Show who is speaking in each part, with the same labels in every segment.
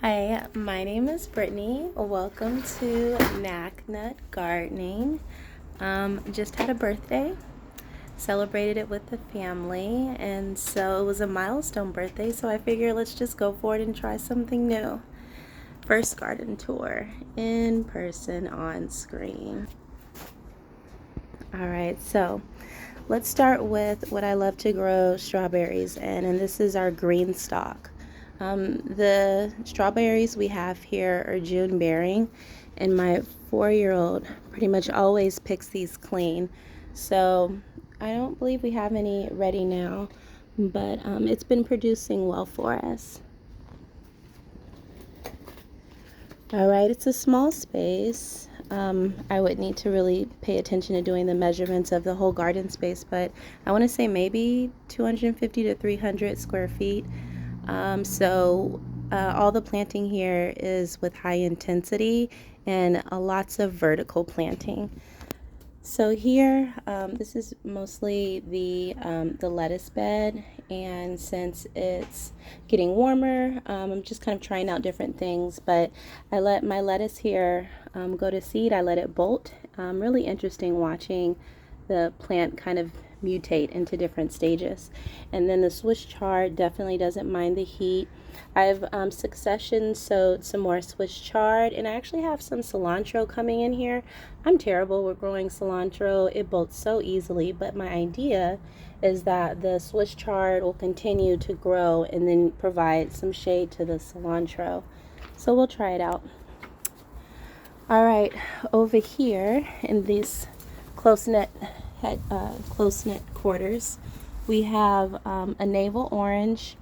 Speaker 1: Hi, my name is Brittney. Welcome to Knack Gardening. Just had a birthday, celebrated it with the family, and so it was a milestone birthday, so I figured let's just go for it and try something new. First garden tour, in person on screen. All right, so let's start with what I love to grow strawberries in, and this is our green stalk. The strawberries we have here are June bearing, and my 4-year-old pretty much always picks these clean. So I don't believe we have any ready now, but it's been producing well for us. All right, it's a small space. I would need to really pay attention to doing the measurements of the whole garden space, but I want to say maybe 250 to 300 square feet. All the planting here is with high intensity and lots of vertical planting. So here, this is mostly the lettuce bed, and since it's getting warmer, I'm just kind of trying out different things. But I let my lettuce here go to seed. I let it bolt. Really interesting watching the plant kind of mutate into different stages. And then the Swiss chard definitely doesn't mind the heat. I've succession sowed some more Swiss chard, and I actually have some cilantro coming in here. I'm terrible with growing cilantro. It bolts so easily, but my idea is that the Swiss chard will continue to grow and then provide some shade to the cilantro. So we'll try it out. All right, over here in these close-knit quarters, we have a Naval Orange.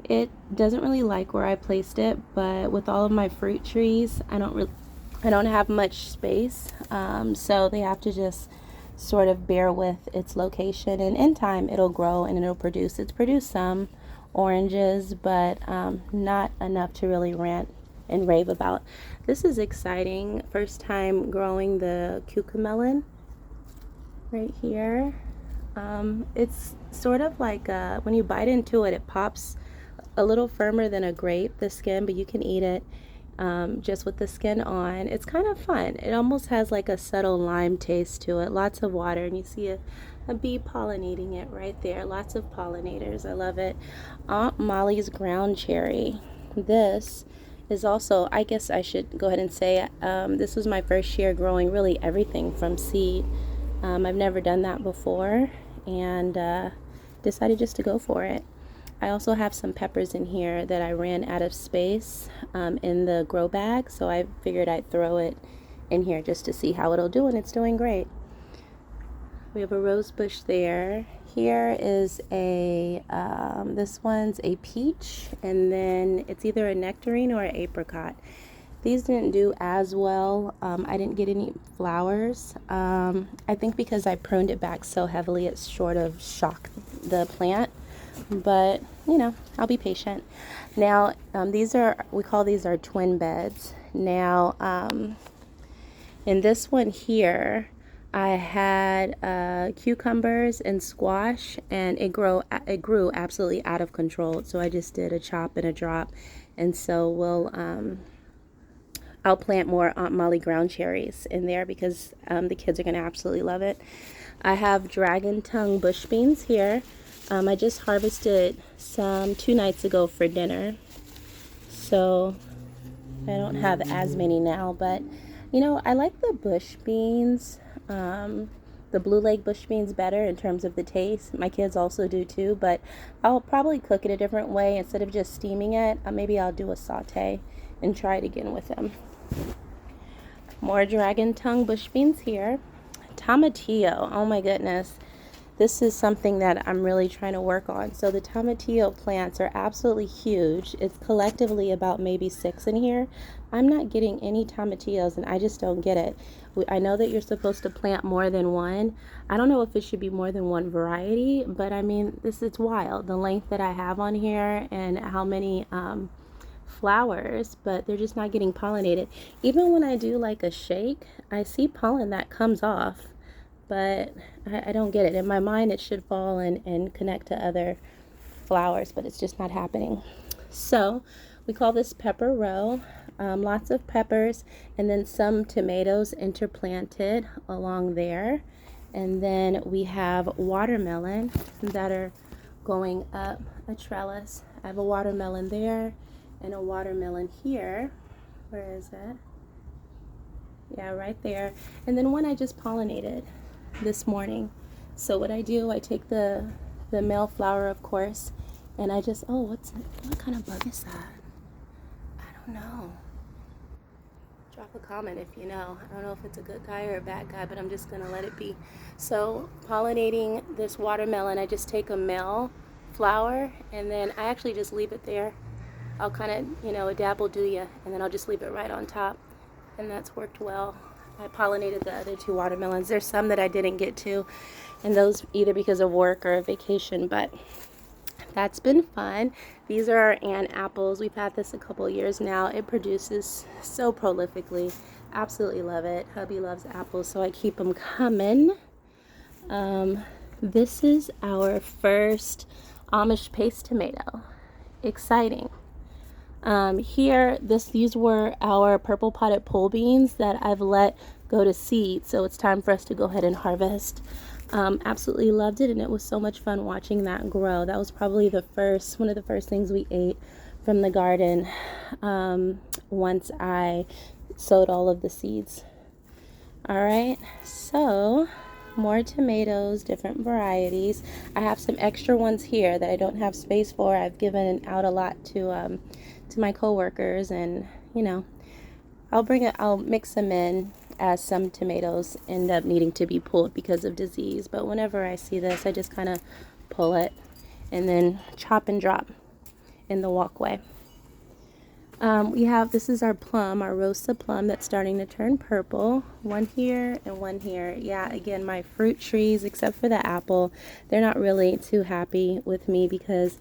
Speaker 1: It doesn't really like where I placed it, but with all of my fruit trees, I don't have much space, so they have to just sort of bear with its location, and in time it'll grow and it'll produce. It's produced some oranges, but not enough to really rant and rave about. This is exciting. First time growing the cucamelon right here. It's sort of like when you bite into it, it pops a little firmer than a grape, the skin, but you can eat it just with the skin on. It's kind of fun. It almost has like a subtle lime taste to it. Lots of water, and you see a bee pollinating it right there. Lots of pollinators. I love it. Aunt Molly's ground cherry. This is also, I guess I should go ahead and say, this was my first year growing really everything from seed. I've never done that before, and decided just to go for it. I also have some peppers in here that I ran out of space in the grow bag, so I figured I'd throw it in here just to see how it'll do, and it's doing great. We have a rose bush there. Here is this one's a peach, and then it's either a nectarine or an apricot. These didn't do as well. I didn't get any flowers. I think because I pruned it back so heavily, it sort of shocked the plant. But, I'll be patient. Now, we call these our twin beds. Now, in this one here, I had cucumbers and squash, and it grew absolutely out of control. So I just did a chop and a drop, and so I'll plant more Aunt Molly ground cherries in there because the kids are going to absolutely love it. I have dragon tongue bush beans here. I just harvested some 2 nights ago for dinner, so I don't have as many now, but I like the bush beans, the blue leg bush beans better in terms of the taste. My kids also do too, but I'll probably cook it a different way. Instead of just steaming it, maybe I'll do a saute and try it again with them. More dragon tongue bush beans here. Tomatillo, oh my goodness. This is something that I'm really trying to work on. So the tomatillo plants are absolutely huge. It's collectively about maybe 6 in here. I'm not getting any tomatillos, and I just don't get it. I know that you're supposed to plant more than one. I don't know if it should be more than one variety, but it's wild. The length that I have on here and how many flowers, but they're just not getting pollinated. Even when I do like a shake, I see pollen that comes off, but I don't get it. In my mind, it should fall and connect to other flowers, but it's just not happening. So We call this pepper row. Lots of peppers and then some tomatoes interplanted along there. And then we have watermelon that are going up a trellis. I have a watermelon there and a watermelon here. Where is it? Yeah, right there. And then one I just pollinated this morning. So what I do, I take the male flower, of course, and I just, oh, what kind of bug is that? I don't know. Drop a comment if you know. I don't know if it's a good guy or a bad guy, but I'm just gonna let it be. So pollinating this watermelon, I just take a male flower and then I actually just leave it there. I'll kind of, a dab will do ya, and then I'll just leave it right on top. And that's worked well. I pollinated the other 2 watermelons. There's some that I didn't get to, and those either because of work or a vacation, but that's been fun. These are our Ann apples. We've had this a couple years now. It produces so prolifically. Absolutely love it. Hubby loves apples, so I keep them coming. This is our first Amish paste tomato. Exciting. These were our purple potted pole beans that I've let go to seed, so it's time for us to go ahead and harvest. Absolutely loved it, and it was so much fun watching that grow. That was probably one of the first things we ate from the garden once I sowed all of the seeds. All right, so more tomatoes, different varieties. I have some extra ones here that I don't have space for. I've given out a lot to my coworkers, and I'll mix them in as some tomatoes end up needing to be pulled because of disease. But whenever I see this, I just kind of pull it and then chop and drop in the walkway. This is our plum, our Rosa plum that's starting to turn purple. One here and one here. Yeah, again, my fruit trees, except for the apple, they're not really too happy with me because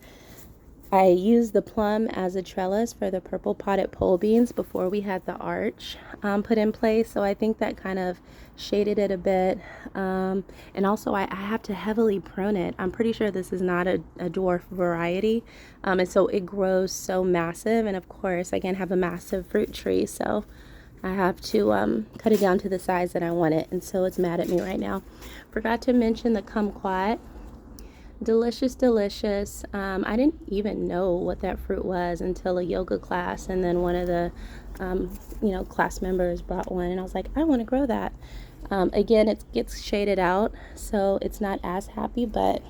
Speaker 1: I used the plum as a trellis for the purple potted pole beans before we had the arch put in place. So I think that kind of shaded it a bit. And also I have to heavily prune it. I'm pretty sure this is not a dwarf variety. And so it grows so massive. And of course I can't have a massive fruit tree. So I have to cut it down to the size that I want it. And so it's mad at me right now. Forgot to mention the kumquat. Delicious, delicious. I didn't even know what that fruit was until a yoga class, and then one of the class members brought one, and I was like, I want to grow that. Again, it gets shaded out, so it's not as happy, but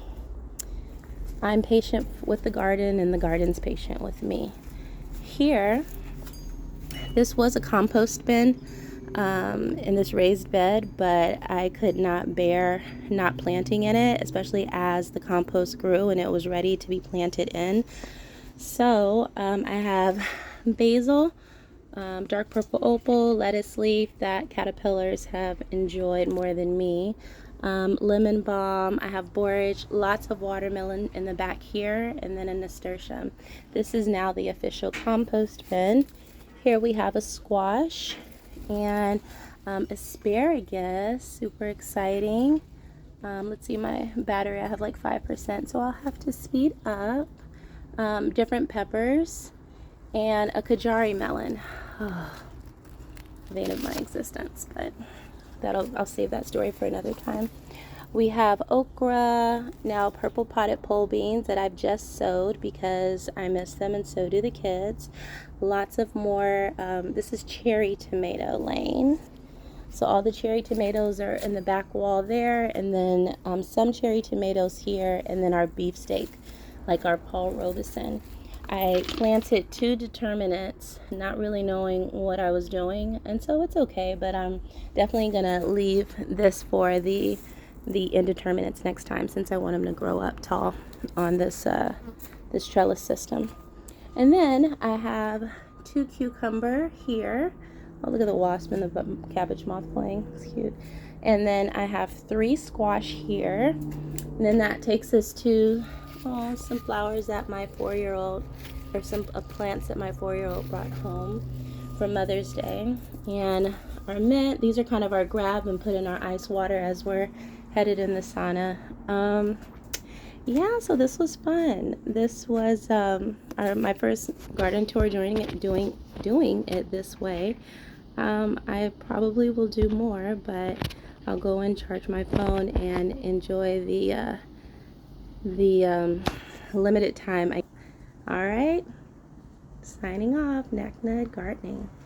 Speaker 1: I'm patient with the garden and the garden's patient with me. Here, this was a compost bin in this raised bed, but I could not bear not planting in it, especially as the compost grew and it was ready to be planted in. So I have basil, dark purple opal, lettuce leaf that caterpillars have enjoyed more than me, lemon balm, I have borage, lots of watermelon in the back here, and then a nasturtium. This is now the official compost bin. Here we have a squash and asparagus, super exciting. Let's see, my battery, I have like 5%, so I'll have to speed up. Different peppers and a Kajari melon. Vein of my existence, but I'll save that story for another time. We have okra, now purple potted pole beans that I've just sowed because I miss them and so do the kids. Lots of more, this is cherry tomato lane. So all the cherry tomatoes are in the back wall there, and then some cherry tomatoes here, and then our beefsteak, like our Paul Robeson. I planted 2 determinants, not really knowing what I was doing, and so it's okay, but I'm definitely gonna leave this for the indeterminates next time, since I want them to grow up tall on this this trellis system. And then I have 2 cucumber here. Oh, look at the wasp and the cabbage moth playing. It's cute. And then I have 3 squash here. And then that takes us to some flowers that my 4-year-old, or some plants that my 4-year-old brought home for Mother's Day. And our mint, these are kind of our grab and put in our ice water as we're headed in the sauna. yeah, so this was fun. This was my first garden tour doing it this way. I probably will do more, but I'll go and charge my phone and enjoy the limited time. All right, signing off, Knack Nud Gardening.